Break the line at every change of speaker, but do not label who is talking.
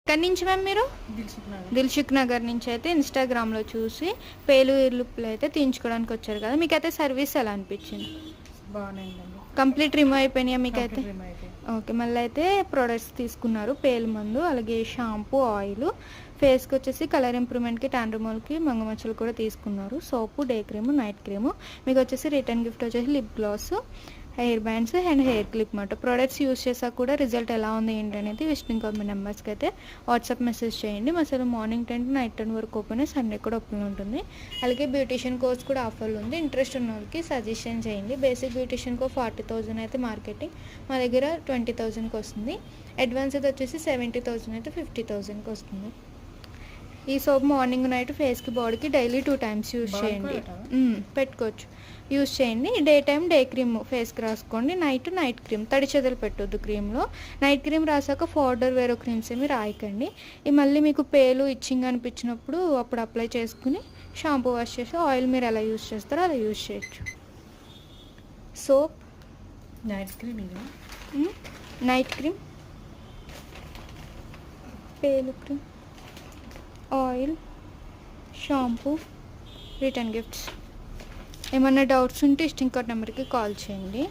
ఎక్కడి నుంచి మ్యామ్ మీరు? దిల్సుఖ్ నగర్ నుంచి అయితే ఇన్స్టాగ్రామ్లో చూసి పేలు ఇర్లుప్పులు అయితే తీయించుకోవడానికి వచ్చారు కదా, మీకైతే సర్వీస్ ఎలా అనిపించింది?
బాగున్నాయండి.
కంప్లీట్ రిమూవ్ అయిపోయినాయా మీకైతే?
అయితే
ఓకే, మళ్ళీ అయితే ప్రోడక్ట్స్ తీసుకున్నారు, పేలు మందు, అలాగే షాంపూ, ఆయిల్, ఫేస్కి వచ్చేసి కలర్ ఇంప్రూవ్మెంట్కి, ట్యాన్ రిమూవల్కి, మంగమచ్చలు కూడా తీసుకున్నారు, సోపు, డే క్రీము, నైట్ క్రీము. మీకు వచ్చేసి రిటర్న్ గిఫ్ట్ వచ్చేసి lip gloss, hair bands and hair clip మాట. ప్రోడక్ట్స్ యూస్ చేసాక కూడా రిజల్ట్ ఎలా ఉంది ఏంటి అనేది విజిటింగ్ కార్డ్ మీ నెంబర్స్కి అయితే వాట్సాప్ మెసేజ్ చేయండి. అసలు మార్నింగ్ 10 to నైట్ 10 వరకు ఓపెన్, సండే కూడా ఓపెన్ ఉంటుంది. అలాగే బ్యూటిషియన్ కోర్స్ కూడా ఆఫర్లు ఉంది, ఇంట్రెస్ట్ ఉన్న వాళ్ళకి సజెషన్ చేయండి. బేసిక్ బ్యూటిషియన్కో 40,000 అయితే మార్కెటింగ్, మా దగ్గర 20,000కి వస్తుంది. అడ్వాన్స్ అయితే వచ్చేసి 70,000 అయితే 50,000కి వస్తుంది. ఈ సోప్ మార్నింగ్ నైట్ ఫేస్కి బాడీకి డైలీ 2 times యూజ్ చేయండి, పెట్టుకోవచ్చు, యూజ్ చేయండి. డే టైం డే క్రీమ్ ఫేస్కి రాసుకోండి, నైట్ క్రీమ్, తడి చెదలు పెట్టొద్దు క్రీమ్లో. నైట్ క్రీమ్ రాసాక పౌడర్ వేరే క్రీమ్స్ ఏమి రాయకండి. ఈ మళ్ళీ మీకు పేలు ఇచ్చింగ్ అనిపించినప్పుడు అప్పుడు అప్లై చేసుకుని షాంపూ వాష్ చేసి ఆయిల్ మీరు ఎలా యూజ్ చేస్తారో అలా యూజ్ చేయొచ్చు. Soap,
night cream,
night cream, పేలు cream, oil, shampoo, return gifts. ఏమన్నా డౌట్స్ ఉంటే విజిటింగ్ కార్డ్ నెంబర్కి కాల్ చేయండి.